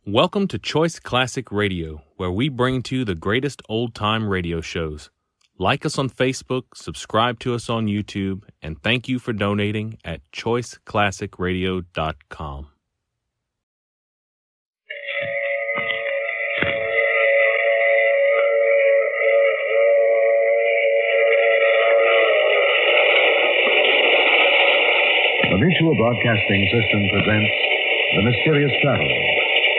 Welcome to Choice Classic Radio, where we bring to you the greatest old-time radio shows. Like us on Facebook, subscribe to us on YouTube, and thank you for donating at choiceclassicradio.com. The Mutual Broadcasting System presents The Mysterious Traveler.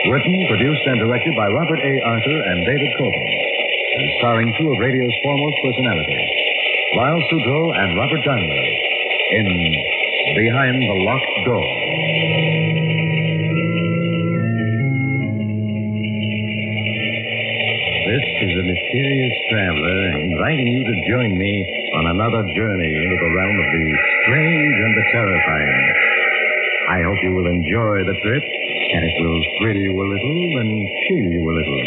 Written, produced, and directed by Robert A. Arthur and David Coben, and starring two of radio's foremost personalities, Lyle Sudrow and Robert Daimler, in Behind the Locked Door. This is the Mysterious Traveler, inviting you to join me on another journey into the realm of the strange and the terrifying. I hope you will enjoy the trip, and it will thrill you a little and chill you a little.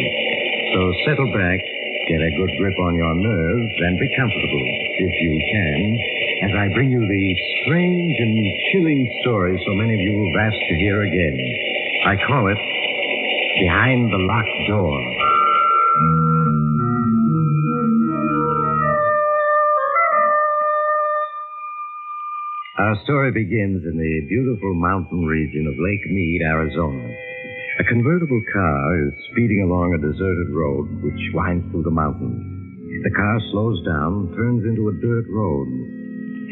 So settle back, get a good grip on your nerves, and be comfortable, if you can, as I bring you the strange and chilling story so many of you have asked to hear again. I call it Behind the Locked Door. Our story begins in the beautiful mountain region of Lake Mead, Arizona. A convertible car is speeding along a deserted road which winds through the mountains. The car slows down, turns into a dirt road.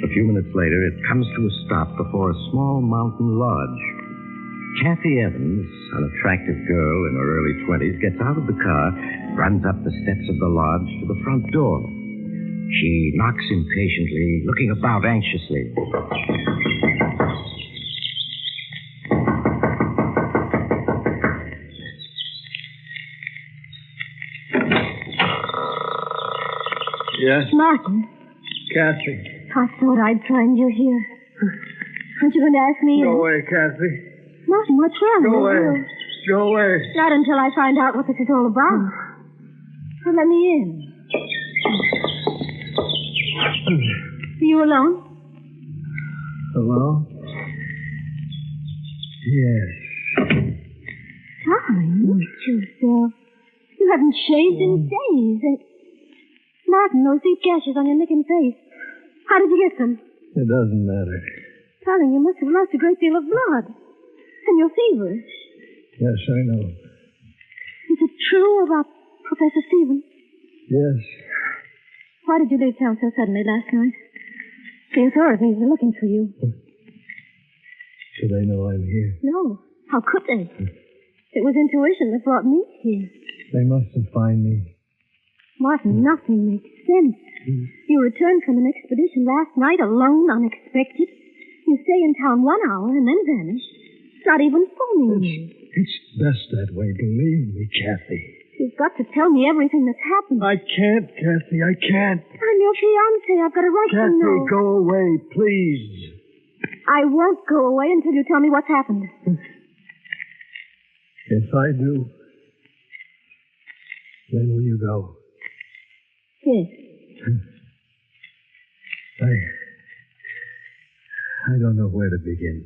A few minutes later, it comes to a stop before a small mountain lodge. Kathy Evans, an attractive girl in her early 20s, gets out of the car, runs up the steps of the lodge to the front door. She knocks impatiently, looking about anxiously. Yes? Martin, Kathy. I thought I'd find you here. Aren't you going to ask me? Go away, Kathy. Martin, what's wrong? Go away. Go away. Not until I find out what this is all about. So let me in. Are you alone? Hello? Yes. Darling, look at yourself. You haven't shaved in days. Martin, those deep gashes on your neck and face. How did you get them? It doesn't matter. Darling, you must have lost a great deal of blood. And you're feverish. Yes, I know. Is it true about Professor Stevens? Yes. Why did you leave town so suddenly last night? The authorities are looking for you. Do they know I'm here? No. How could they? It was intuition that brought me here. They mustn't find me. Martin, nothing makes sense. You returned from an expedition last night alone, unexpected. You stay in town 1 hour and then vanish. Not even phoning me. It's best that way, believe me, Kathy. You've got to tell me everything that's happened. I can't, Kathy, I can't. I'm your fiancé. I've got a right to know. Kathy, go away, please. I won't go away until you tell me what's happened. If I do, then will you go? Yes. I don't know where to begin.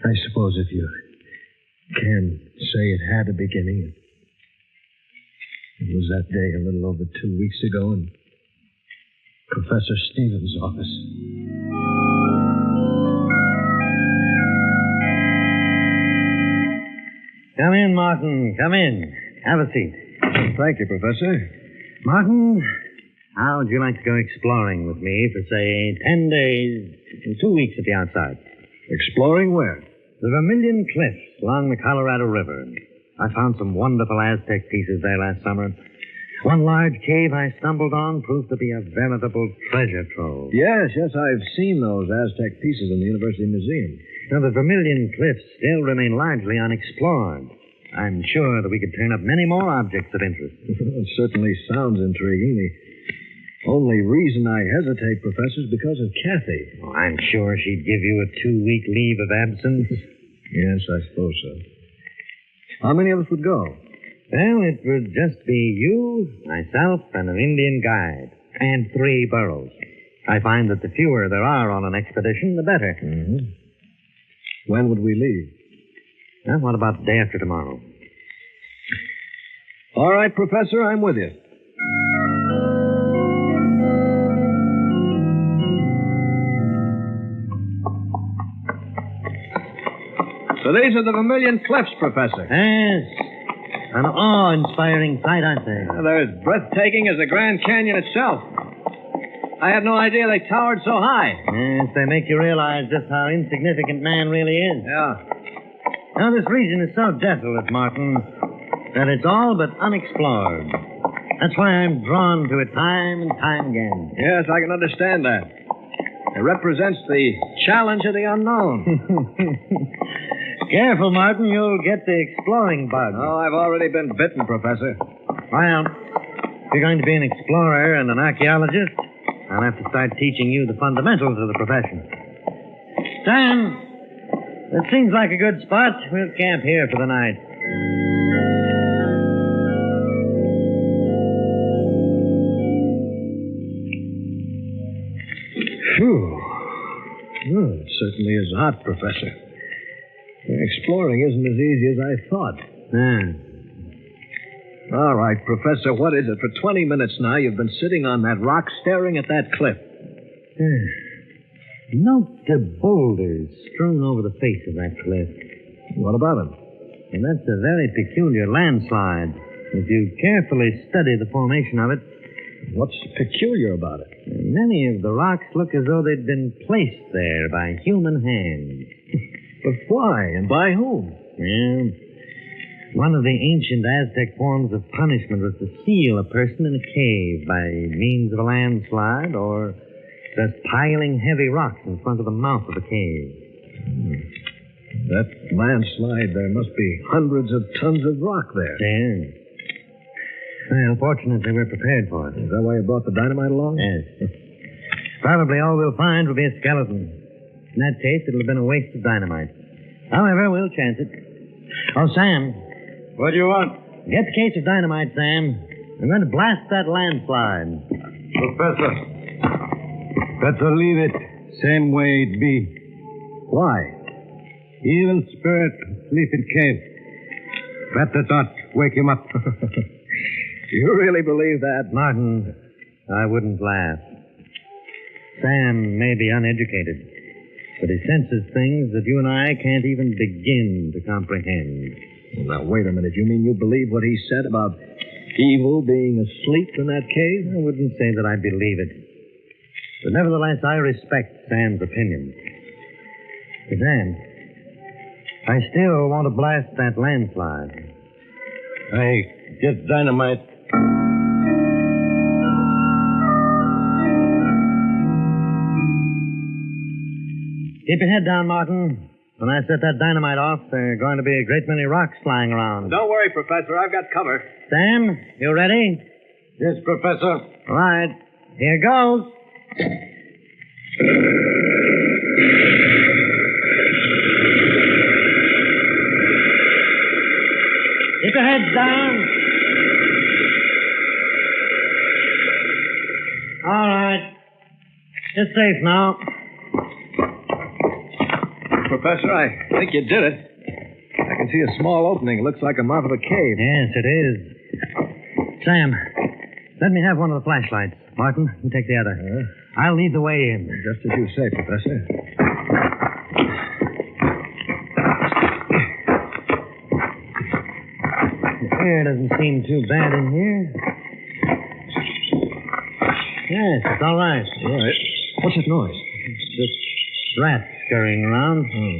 I suppose if you can say it had a beginning, it was that day a little over 2 weeks ago in Professor Stevens' office. Come in, Martin. Come in. Have a seat. Thank you, Professor. Martin, how would you like to go exploring with me for, say, 10 days, 2 weeks at the outside? Exploring where? The Vermilion Cliffs along the Colorado River. I found some wonderful Aztec pieces there last summer. One large cave I stumbled on proved to be a veritable treasure trove. Yes, I've seen those Aztec pieces in the University Museum. Now, the Vermilion Cliffs still remain largely unexplored. I'm sure that we could turn up many more objects of interest. It certainly sounds intriguing. The only reason I hesitate, Professor, is because of Kathy. Oh, I'm sure she'd give you a 2-week leave of absence. Yes, I suppose so. How many of us would go? Well, it would just be you, myself, and an Indian guide. And 3 burros. I find that the fewer there are on an expedition, the better. Mm-hmm. When would we leave? Well, what about the day after tomorrow? All right, Professor, I'm with you. So these are the Vermilion Cliffs, Professor. Yes. An awe-inspiring sight, aren't they? They're as breathtaking as the Grand Canyon itself. I had no idea they towered so high. Yes, they make you realize just how insignificant man really is. Yeah. Now, this region is so desolate, Martin, that it's all but unexplored. That's why I'm drawn to it time and time again. Yes, I can understand that. It represents the challenge of the unknown. Careful, Martin, you'll get the exploring bug. Oh, I've already been bitten, Professor. Well, if you're going to be an explorer and an archaeologist, I'll have to start teaching you the fundamentals of the profession. Sam, it seems like a good spot. We'll camp here for the night. Phew. Oh, it certainly is hot, Professor. Exploring isn't as easy as I thought. All right, Professor, what is it? For 20 minutes now, you've been sitting on that rock staring at that cliff. Note the boulders strewn over the face of that cliff. What about them? And that's a very peculiar landslide. If you carefully study the formation of it, What's peculiar about it? many of the rocks look as though they'd been placed there by human hands. But why and by whom? Well, one of the ancient Aztec forms of punishment was to seal a person in a cave by means of a landslide or just piling heavy rocks in front of the mouth of the cave. That landslide, there must be hundreds of tons of rock there. Yeah. Well, fortunately, we're prepared for it. Is that why you brought the dynamite along? Yes. Probably all we'll find will be a skeleton. In that case, it'll have been a waste of dynamite. However, we'll chance it. Oh, Sam. What do you want? Get the case of dynamite, Sam. I'm going to blast that landslide. Professor, better leave it same way it be. Why? Evil spirit sleep in cave. Better not wake him up. You really believe that? Martin, I wouldn't laugh. Sam may be uneducated, but he senses things that you and I can't even begin to comprehend. Now, wait a minute. You mean you believe what he said about evil being asleep in that cave? I wouldn't say that I believe it. But nevertheless, I respect Sam's opinion. But Sam, I still want to blast that landslide. I get dynamite. Keep your head down, Martin. When I set that dynamite off, there are going to be a great many rocks flying around. Don't worry, Professor. I've got cover. Sam, you ready? Yes, Professor. All right. Here goes. Keep your heads down. All right. It's safe now. Professor, I think you did it. I can see a small opening. It looks like the mouth of a cave. Yes, it is. Sam, let me have one of the flashlights. Martin, you take the other. I'll lead the way in. Just as you say, Professor. The air doesn't seem too bad in here. Yes, it's all right. All right. What's that noise? Just rats scurrying around. Oh.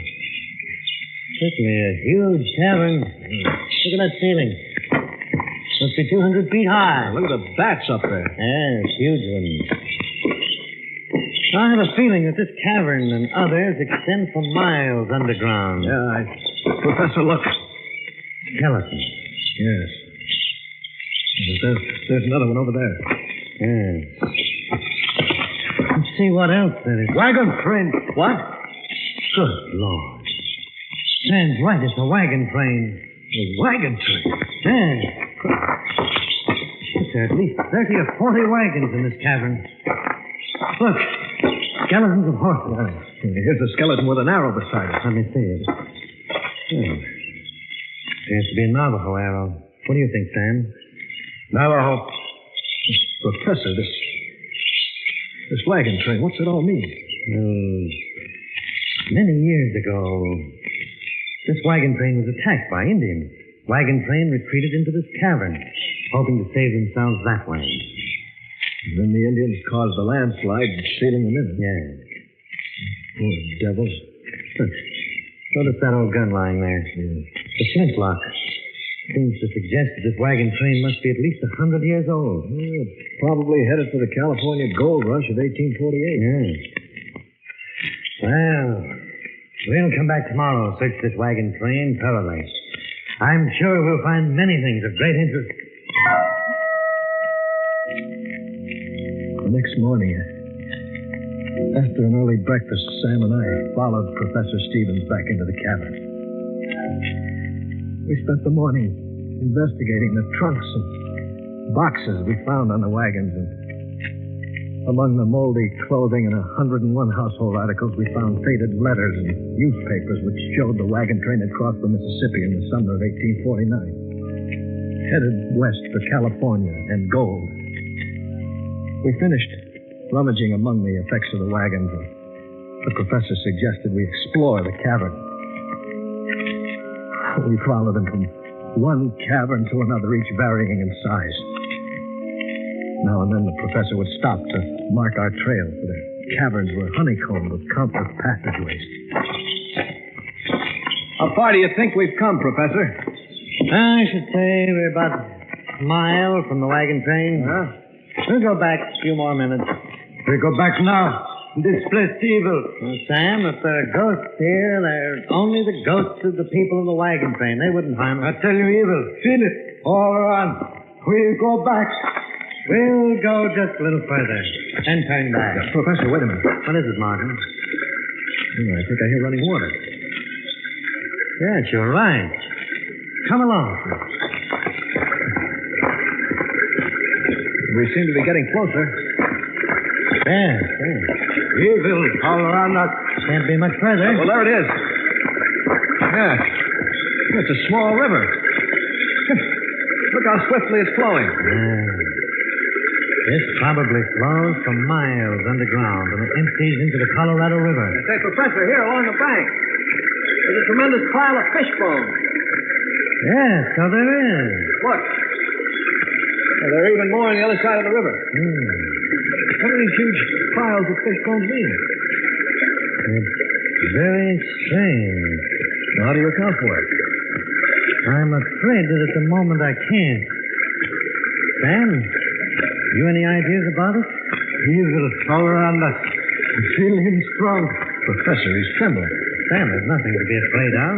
Certainly a huge cavern. Look at that ceiling. Must be 200 feet high. Look at the bats up there. Yes, huge ones. I have a feeling that this cavern and others extend for miles underground. Yeah, Professor, look. Skeleton. Yes. There's another one over there. Yes. Let's see what else there is. Wagon train. What? Good Lord. Sam's right, it's a wagon train. A wagon train? Yes. There are at least 30 or 40 wagons in this cavern. Look, skeletons of horses. Here's a skeleton with an arrow beside it. Let me see it. Appears to be a Navajo arrow. What do you think, Sam? Navajo. Professor, this wagon train, what's it all mean? Many years ago, this wagon train was attacked by Indians. Wagon train retreated into this cavern, hoping to save themselves that way. And then the Indians caused the landslide, sealing them in. Yes. Poor devils. Notice that old gun lying there. Yeah. The flintlock seems to suggest that this wagon train must be at least 100 years old. Yeah, probably headed for the California gold rush of 1848. Yes. Well, we'll come back tomorrow and search this wagon train thoroughly. I'm sure we'll find many things of great interest. The next morning, after an early breakfast, Sam and I followed Professor Stevens back into the cavern. We spent the morning investigating the trunks and boxes we found on the wagons. And among the moldy clothing and 101 household articles, we found faded letters and newspapers which showed the wagon train had crossed the Mississippi in the summer of 1849, headed west for California and gold. We finished rummaging among the effects of the wagons, and the professor suggested we explore the cavern. We followed them from one cavern to another, each varying in size. Now and then the professor would stop to mark our trail, for the caverns were honeycombed with countless passageways. How far do you think we've come, Professor? I should say we're about a mile from the wagon train. Huh? We'll go back a few more minutes. We go back now. This place is evil. Well, Sam, if there are ghosts here, they're only the ghosts of the people of the wagon train. They wouldn't harm us. I tell you, evil. Feel it. All around. We'll go back. We'll go just a little further, then turn back. Professor, wait a minute. What is it, Martin? I think I hear running water. Yes, you're right. Come along. We seem to be getting closer. Yes. Evil all around us. Can't be much further. Well, there it is. Yeah. It's a small river. Look how swiftly it's flowing. This probably flows for miles underground and it empties into the Colorado River. Say, Professor, here along the bank, there's a tremendous pile of fish bones. Yes, so there is. Look. There are even more on the other side of the river. What do these huge piles of fish bones mean? It's very strange. Now, how do you account for it? I'm afraid that at the moment I can't. Sam, you any ideas about it? Evil all around us. I feel him strong. Professor, he's trembling. Sam, there's nothing to be afraid of.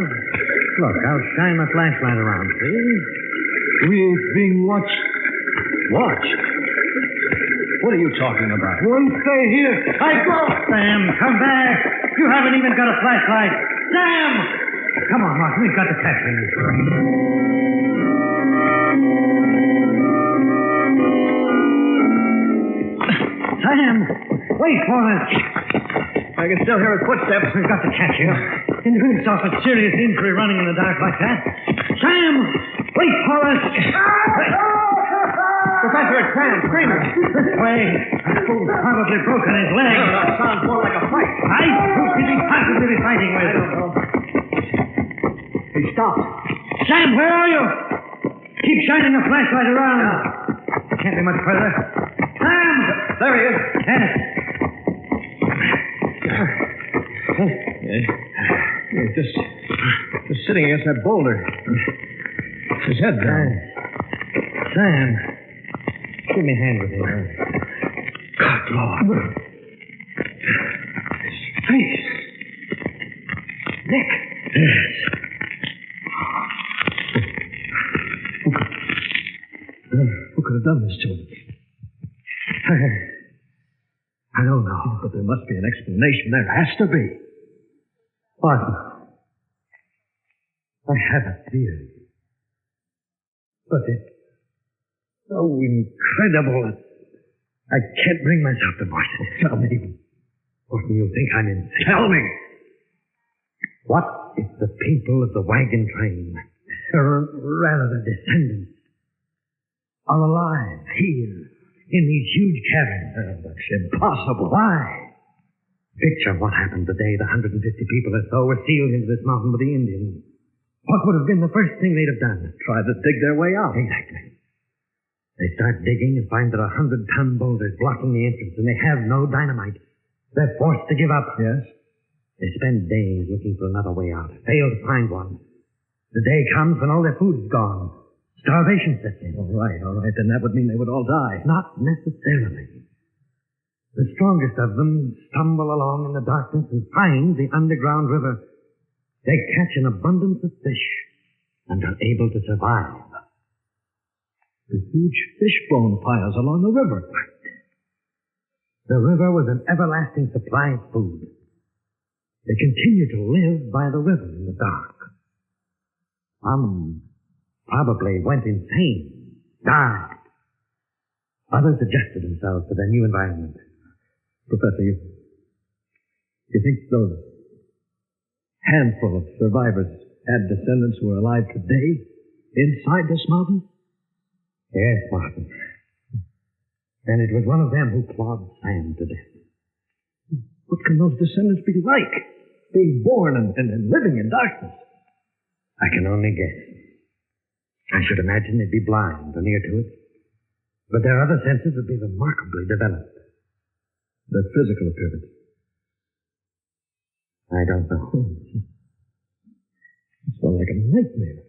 Look, I'll shine my flashlight around, see? We're being watched. Watched? What are you talking about? Won't stay here. I go. Sam, come back. You haven't even got a flashlight. Sam! Come on, Mark. We've got to catch him. Sam! Wait for us. I can still hear his footsteps. We've got to catch him. Can do himself a serious injury running in the dark like that. Sam! Wait for us. Professor, it's Sam, screaming. This way. The fool's probably broken his leg. That sounds more like a fight. Who could he possibly be fighting with? I don't know. He stopped. Sam, where are you? Keep shining the flashlight around. Can't be much further. Sam! There he is. Yes. He's just sitting against that boulder. His head down. Sam, give me a hand with him. Good Lord. His face. Nick. Yes. Who could have done this to him? I don't know, but there must be an explanation. There has to be. Martin, I have a theory. But it's so incredible that I can't bring myself to voice it. Tell me, what do you think I'm in? Tell me. What if the people of the wagon train Or rather, the descendants are alive here in these huge caverns. Oh, that's impossible. Why? Picture what happened the day the 150 people or so were sealed into this mountain with the Indians. What would have been the first thing they'd have done? Try to dig their way out. Exactly. They start digging and find there are 100-ton boulders blocking the entrance, and they have no dynamite. They're forced to give up. Yes? They spend days looking for another way out, fail to find one. The day comes when all their food's gone. Starvation sets in. All right. Then that would mean they would all die. Not necessarily. The strongest of them stumble along in the darkness and find the underground river. They catch an abundance of fish and are able to survive. The huge fish bone piles along the river. The river was an everlasting supply of food. They continue to live by the river in the dark. Some probably went insane, died. Others adjusted themselves to their new environment. Professor, you think those handful of survivors had descendants who are alive today inside this mountain? Yes, Martin. And it was one of them who clawed Sam to death. What can those descendants be like? Being born and living in darkness. I can only guess. I should imagine they'd be blind or near to it. But their other senses would be remarkably developed. Their physical appearance. I don't know. It's more like a nightmare.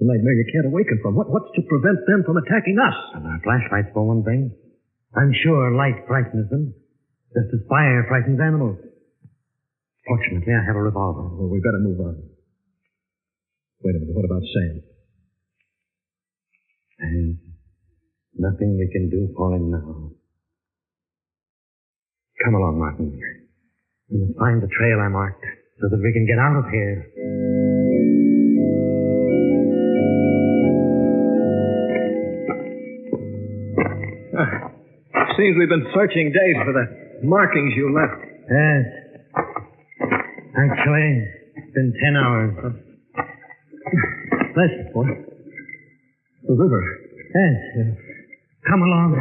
A nightmare you can't awaken from. What's to prevent them from attacking us? And our flashlights, for one thing. I'm sure light frightens them, just as fire frightens animals. Fortunately, I have a revolver. Well, we better move on. Wait a minute. What about Sam? There's nothing we can do for him now. Come along, Martin. We must find the trail I marked so that we can get out of here. Seems we've been searching days for the markings you left. Yes. Actually, it's been 10 hours. Listen, boy. The river. Yes. Come along.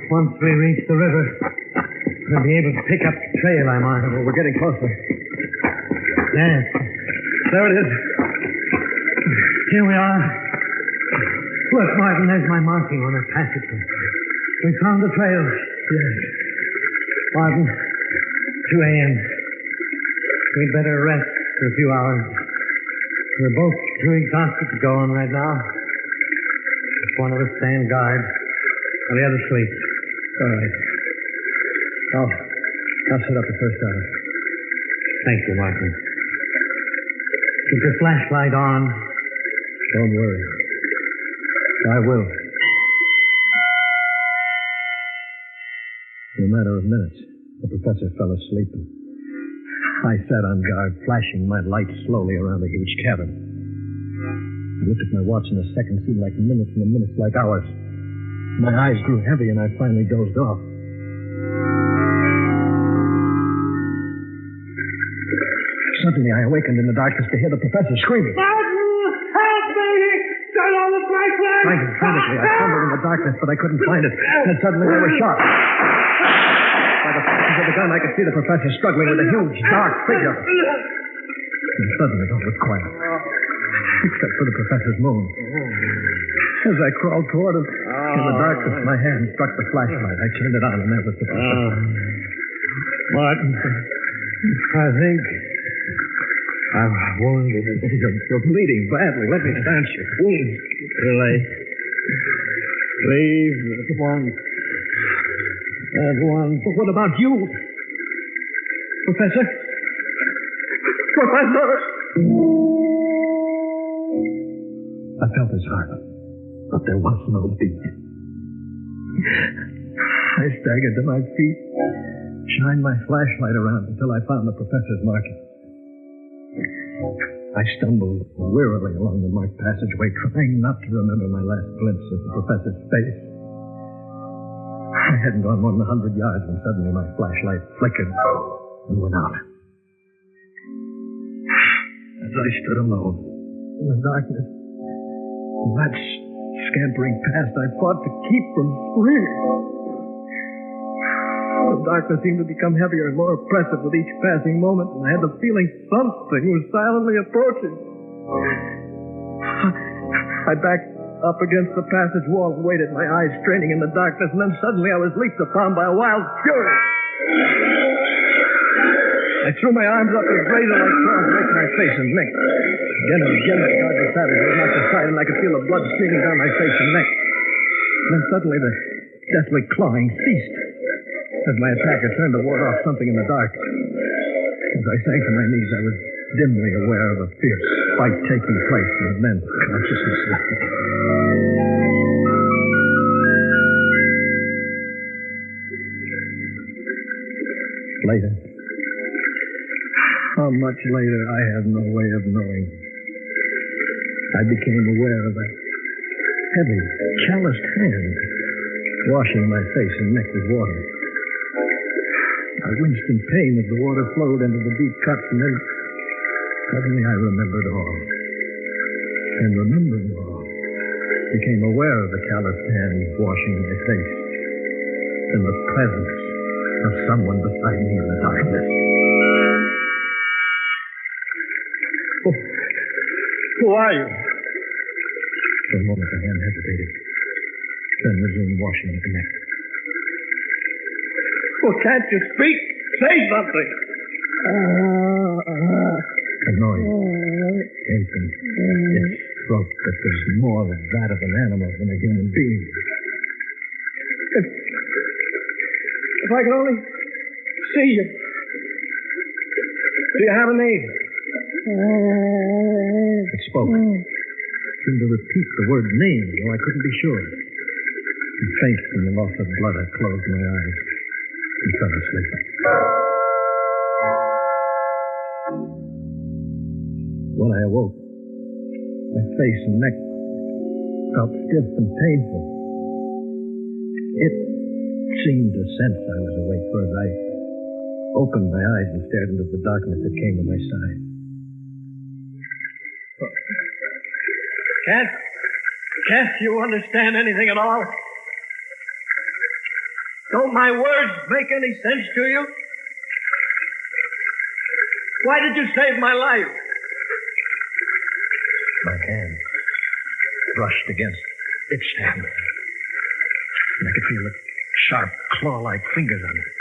Once we reach the river, we'll be able to pick up the trail I marked. Well, we're getting closer. Yes. There it is. Here we are. Look, Martin, there's my marking on that passage. We found the trail. Yes. Martin, 2 a.m. We'd better rest for a few hours. We're both too exhausted to go on right now. Just one of us stand guard, and the other sleep. All right. I'll set up the first hour. Thank you, Martin. Keep your flashlight on. Don't worry. I will. In a matter of minutes, the professor fell asleep. I sat on guard, flashing my light slowly around the huge cabin. I looked at my watch, and the seconds seemed like minutes, and the minutes like hours. My eyes grew heavy, and I finally dozed off. Suddenly, I awakened in the darkness to hear the professor screaming. Martin, help me! Turn on the flashlight! Frightened frantically, I fumbled in the darkness, but I couldn't find it. Then suddenly I was shot. By the flashes of the gun, I could see the professor struggling with a huge, dark figure. And suddenly all was quiet, except for the professor's moan. As I crawled toward him, in the darkness, my hand struck the flashlight. I turned it on, and there was the professor. Martin, I think I'm wounded. You're bleeding badly. Let me stanch your wounds. Too late. Leave at once. At once. But what about you? Professor? Professor! I felt his heart, but there was no beat. I staggered to my feet, shined my flashlight around until I found the professor's marking. I stumbled wearily along the marked passageway, trying not to remember my last glimpse of the professor's face. I hadn't gone more than 100 yards when suddenly my flashlight flickered and went out. as I stood alone in the darkness. And that scampering past I fought to keep from screaming. The darkness seemed to become heavier and more oppressive with each passing moment, and I had the feeling something was silently approaching. I backed up against the passage wall and waited, my eyes straining in the darkness, and then suddenly I was leaped upon by a wild fury. I threw my arms up as razor-like claws raked my face and neck. Again and again, the guard was savage. I was knocked aside, and I could feel the blood streaming down my face and neck. And then suddenly, the deathly clawing ceased as my attacker turned to ward off something in the dark. As I sank to my knees, I was dimly aware of a fierce fight taking place, and then consciousness left me. Later. How much later, I have no way of knowing. I became aware of a heavy, calloused hand washing my face and neck with water. I winced in pain as the water flowed into the deep cuts, and then suddenly I remembered all. And remembering all, became aware of the calloused hand washing my face and the presence of someone beside me in the darkness. Who are you? For a moment, the hand hesitated, then resumed washing my neck. Well, can't you speak? Say something. A noise came from its throat that was more that of an animal than a human being. If I could only see you. Do you have a name? It spoke. It seemed to repeat the word name, though I couldn't be sure. And faint from the loss of blood, I closed my eyes and fell asleep. When I awoke, my face and neck felt stiff and painful. It seemed to sense I was awake, for as I opened my eyes and stared into the darkness, it came to my side. Can't you understand anything at all? Don't my words make any sense to you? Why did you save my life? My hand brushed against its hand, and I could feel the sharp, claw-like fingers on it.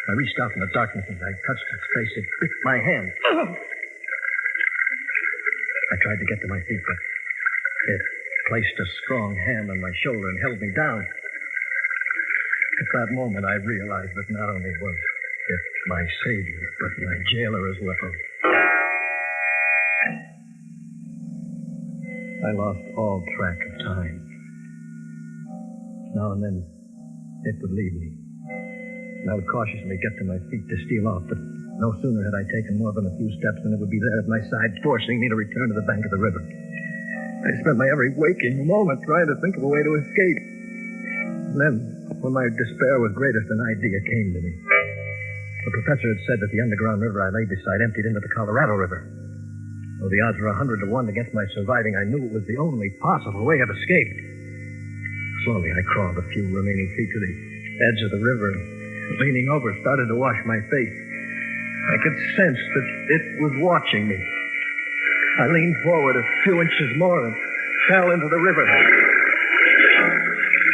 I reached out in the darkness, and as I touched its face, it bit my hand. I tried to get to my feet, but it placed a strong hand on my shoulder and held me down. At that moment, I realized that not only was it my savior, but my jailer as well. I lost all track of time. Now and then, it would leave me. And I would cautiously get to my feet to steal off, but no sooner had I taken more than a few steps than it would be there at my side, forcing me to return to the bank of the river. I spent my every waking moment trying to think of a way to escape. And then, when my despair was greatest, an idea came to me. The professor had said that the underground river I lay beside emptied into the Colorado River. Though the odds were 100 to 1 against my surviving, I knew it was the only possible way of escape. Slowly, I crawled a few remaining feet to the edge of the river and, leaning over, started to wash my face. I could sense that it was watching me. I leaned forward a few inches more and fell into the river.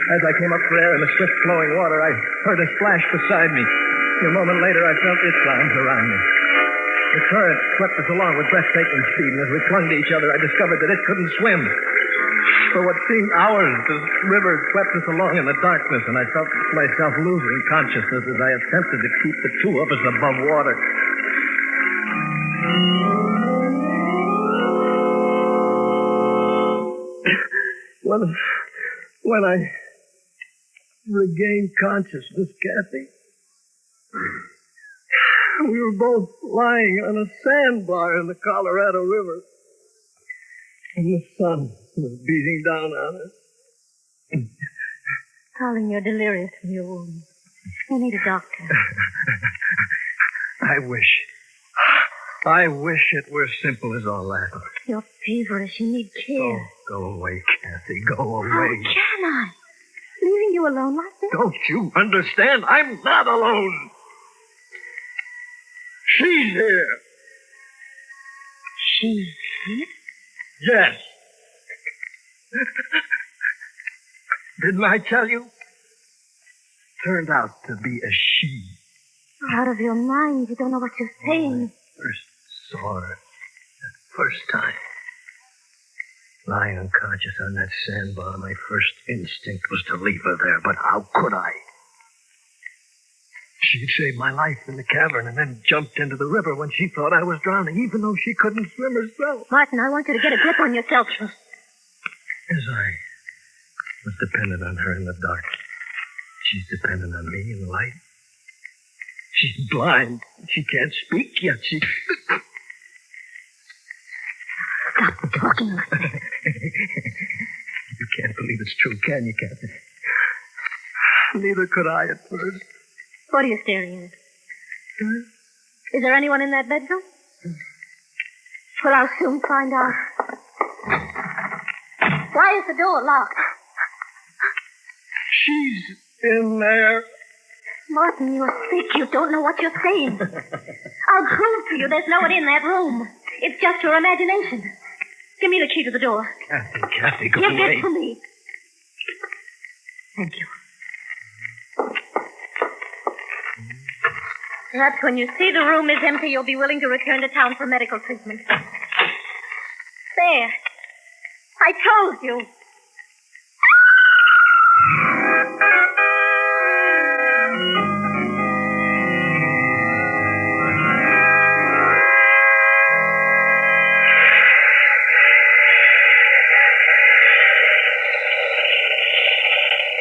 As I came up for air in the swift flowing water, I heard a splash beside me. A moment later, I felt its arms around me. The current swept us along with breathtaking speed, and as we clung to each other, I discovered that it couldn't swim. For what seemed hours, the river swept us along in the darkness, and I felt myself losing consciousness as I attempted to keep the two of us above water. When I regained consciousness, Kathy, we were both lying on a sandbar in the Colorado River, and the sun was beating down on us. Darling, you're delirious from your wound. You need a doctor. I wish I wish it were simple as all that. You're feverish. You need care. Oh, go away, Kathy. Go How away. can I? Leaving you alone like this? Don't you understand? I'm not alone. She's here. She's here? Yes. Didn't I tell you? Turned out to be a she. You're out of your mind. You don't know what you're saying. First saw her. That first time. Lying unconscious on that sandbar, my first instinct was to leave her there, but how could I? She'd saved my life in the cavern and then jumped into the river when she thought I was drowning, even though she couldn't swim herself. Martin, I want you to get a grip on yourself. As I was dependent on her in the dark, she's dependent on me in the light. She's blind. She can't speak yet. She... Stop talking. You can't believe it's true, can you, Captain? Neither could I at first. What are you staring at? Is there anyone in that bedroom? Well, I'll soon find out. Why is the door locked? She's in there. Martin, you're sick. You don't know what you're saying. I'll prove to you there's no one in that room. It's just your imagination. Give me the key to the door. Kathy, go Give away. it to me. Thank you. Perhaps when you see the room is empty, you'll be willing to return to town for medical treatment. There. I told you.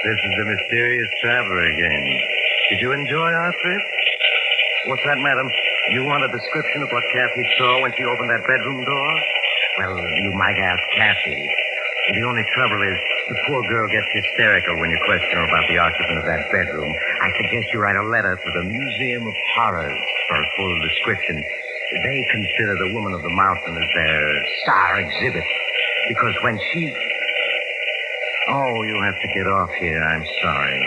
This is the mysterious traveler again. Did you enjoy our trip? What's that, madam? You want a description of what Kathy saw when she opened that bedroom door? Well, you might ask Kathy. The only trouble is the poor girl gets hysterical when you question her about the occupant of that bedroom. I suggest you write a letter to the Museum of Horrors for a full description. They consider the Woman of the Mountain as their star exhibit. Because when she... Oh, you have to get off here. I'm sorry.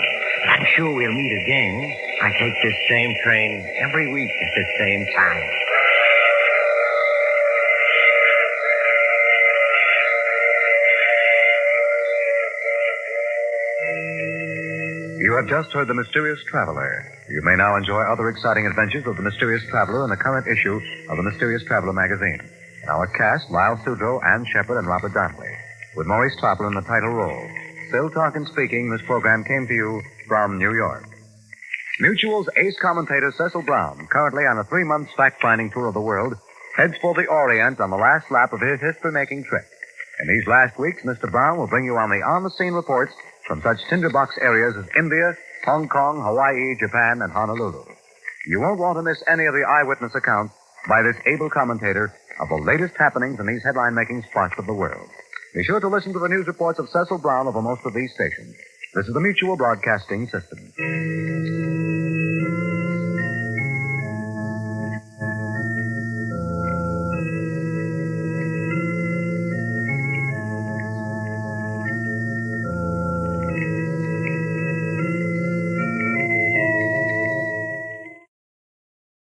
I'm sure we'll meet again. I take this same train every week at the same time. You have just heard The Mysterious Traveler. You may now enjoy other exciting adventures of The Mysterious Traveler in the current issue of The Mysterious Traveler magazine. In our cast, Lyle Sudrow, Ann Shepard, and Robert Donnelly, with Maurice Topper in the title role. Still talking, speaking, this program came to you from New York. Mutual's ace commentator Cecil Brown, currently on a 3-month fact-finding tour of the world, heads for the Orient on the last lap of his history-making trip. In these last weeks, Mr. Brown will bring you on-the-scene reports from such tinderbox areas as India, Hong Kong, Hawaii, Japan, and Honolulu. You won't want to miss any of the eyewitness accounts by this able commentator of the latest happenings in these headline-making spots of the world. Be sure to listen to the news reports of Cecil Brown over most of these stations. This is the Mutual Broadcasting System.